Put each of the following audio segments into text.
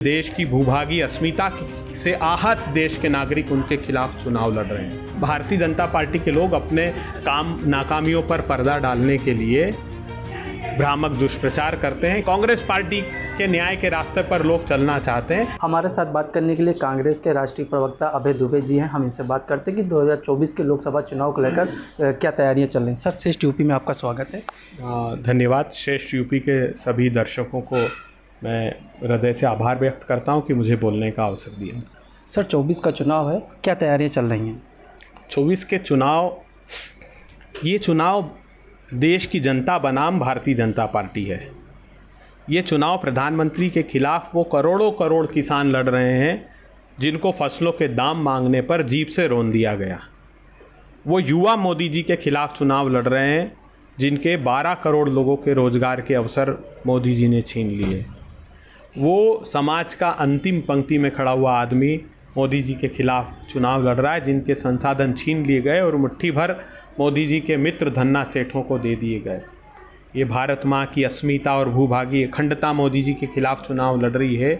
देश की भूभागी अस्मिता से आहत देश के नागरिक उनके खिलाफ चुनाव लड़ रहे हैं। भारतीय जनता पार्टी के लोग अपने नाकामियों पर पर्दा डालने के लिए भ्रामक दुष्प्रचार करते हैं। कांग्रेस पार्टी के न्याय के रास्ते पर लोग चलना चाहते हैं। हमारे साथ बात करने के लिए कांग्रेस के राष्ट्रीय प्रवक्ता अभय दुबे जी हैं। हम इनसे बात करते हैं कि 2024 के लोकसभा चुनाव को लेकर क्या तैयारियां चल रही हैं। सर, श्रेष्ठ यूपी में आपका स्वागत है। धन्यवाद। श्रेष्ठ यूपी के सभी दर्शकों को मैं हृदय से आभार व्यक्त करता हूं कि मुझे बोलने का अवसर दिया। सर, 24 का चुनाव है, क्या तैयारियां चल रही हैं? 24 के ये चुनाव देश की जनता बनाम भारतीय जनता पार्टी है। ये चुनाव प्रधानमंत्री के खिलाफ वो करोड़ों करोड़ किसान लड़ रहे हैं जिनको फसलों के दाम मांगने पर जीप से रौंद दिया गया। वो युवा मोदी जी के खिलाफ चुनाव लड़ रहे हैं जिनके 12 करोड़ लोगों के रोजगार के अवसर मोदी जी ने छीन लिए। वो समाज का अंतिम पंक्ति में खड़ा हुआ आदमी मोदी जी के खिलाफ चुनाव लड़ रहा है जिनके संसाधन छीन लिए गए और मुट्ठी भर मोदी जी के मित्र धन्ना सेठों को दे दिए गए। ये भारत माँ की अस्मिता और भूभागी अखंडता मोदी जी के खिलाफ चुनाव लड़ रही है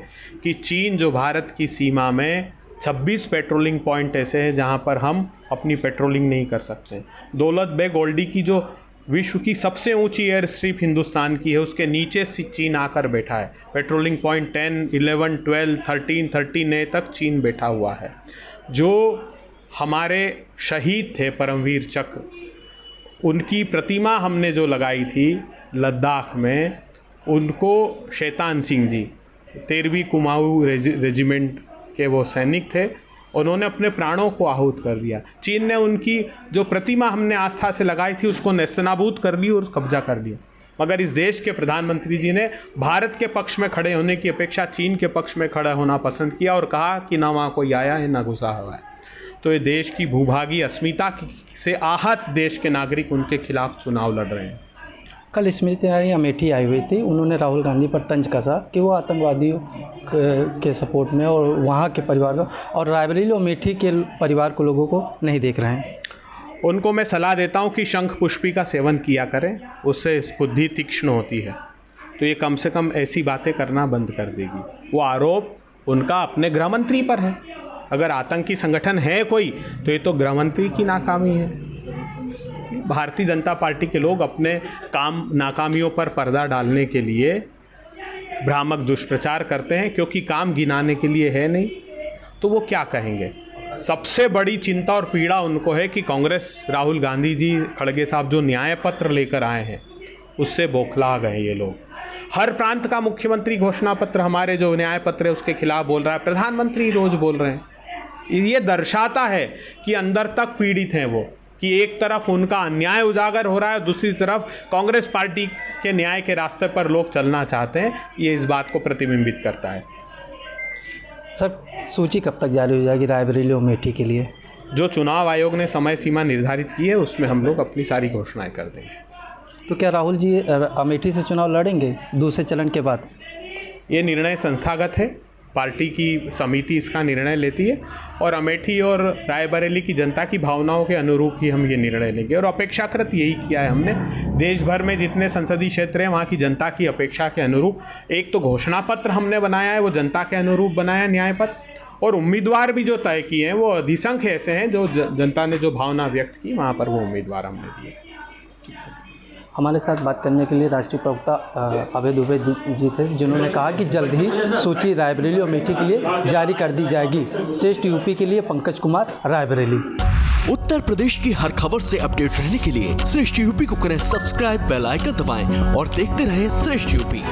कि चीन जो भारत की सीमा में 26 पेट्रोलिंग पॉइंट ऐसे हैं जहाँ पर हम अपनी पेट्रोलिंग नहीं कर सकते। दौलत बेग ओल्डी की जो विश्व की सबसे ऊंची एयर स्ट्रिप हिंदुस्तान की है, उसके नीचे से चीन आकर बैठा है। पेट्रोलिंग पॉइंट 10, 11, 12, 13, 13A तक चीन बैठा हुआ है। जो हमारे शहीद थे परमवीर चक्र, उनकी प्रतिमा हमने जो लगाई थी लद्दाख में, उनको शैतान सिंह जी 13वीं कुमाऊं रेजिमेंट के वो सैनिक थे, उन्होंने अपने प्राणों को आहूत कर दिया। चीन ने उनकी जो प्रतिमा हमने आस्था से लगाई थी उसको नेस्तनाबूद कर ली और कब्जा कर लिया। मगर इस देश के प्रधानमंत्री जी ने भारत के पक्ष में खड़े होने की अपेक्षा चीन के पक्ष में खड़ा होना पसंद किया और कहा कि ना वहाँ कोई आया है ना घुसा हुआ है। तो ये देश की भूभागी अस्मिता से आहत देश के नागरिक उनके खिलाफ चुनाव लड़ रहे हैं। कल स्मृति ईरानी अमेठी आई हुई थी, उन्होंने राहुल गांधी पर तंज कसा कि वो आतंकवादियों के सपोर्ट में और वहाँ के परिवार को और रायबरेली और अमेठी के परिवार को लोगों को नहीं देख रहे हैं। उनको मैं सलाह देता हूँ कि शंख पुष्पी का सेवन किया करें, उससे बुद्धि तीक्ष्ण होती है। तो ये कम से कम ऐसी बातें करना बंद कर देगी। वो आरोप उनका अपने गृह मंत्री पर है। अगर आतंकी संगठन है कोई तो ये तो गृह मंत्री की नाकामी है। भारतीय जनता पार्टी के लोग अपने नाकामियों पर पर्दा डालने के लिए भ्रामक दुष्प्रचार करते हैं, क्योंकि काम गिनाने के लिए है नहीं तो वो क्या कहेंगे। सबसे बड़ी चिंता और पीड़ा उनको है कि कांग्रेस राहुल गांधी जी खड़गे साहब जो न्याय पत्र लेकर आए हैं उससे बौखला गए ये लोग। हर प्रांत का मुख्यमंत्री घोषणा पत्र हमारे जो न्याय पत्र है उसके खिलाफ बोल रहा है, प्रधानमंत्री रोज बोल रहे हैं। ये दर्शाता है कि अंदर तक पीड़ित हैं वो, कि एक तरफ उनका अन्याय उजागर हो रहा है, दूसरी तरफ कांग्रेस पार्टी के न्याय के रास्ते पर लोग चलना चाहते हैं। ये इस बात को प्रतिबिंबित करता है। सर, सूची कब तक जारी हो जाएगी रायबरेली और अमेठी के लिए? जो चुनाव आयोग ने समय सीमा निर्धारित की है उसमें हम लोग अपनी सारी घोषणाएं कर देंगे। तो क्या राहुल जी अमेठी से चुनाव लड़ेंगे दूसरे चरण के बाद? ये निर्णय संस्थागत है, पार्टी की समिति इसका निर्णय लेती है और अमेठी और रायबरेली की जनता की भावनाओं के अनुरूप ही हम ये निर्णय लेंगे। और अपेक्षाकृत यही किया है हमने। देश भर में जितने संसदीय क्षेत्र हैं वहाँ की जनता की अपेक्षा के अनुरूप एक तो घोषणा पत्र हमने बनाया है, वो जनता के अनुरूप बनाया न्याय पत्र, और उम्मीदवार भी जो तय किए हैं वो अधिसंख्य ऐसे हैं जो जनता ने जो भावना व्यक्त की वहाँ पर वो उम्मीदवार हमने दिए। ठीक है। हमारे साथ बात करने के लिए राष्ट्रीय प्रवक्ता अभय दुबे जी थे, जिन्होंने कहा कि जल्द ही सूची रायबरेली और अमेठी के लिए जारी कर दी जाएगी। श्रेष्ठ यूपी के लिए पंकज कुमार, रायबरेली। उत्तर प्रदेश की हर खबर से अपडेट रहने के लिए श्रेष्ठ यूपी को करें सब्सक्राइब, बेल आइकन दबाएं और देखते रहें श्रेष्ठ यूपी।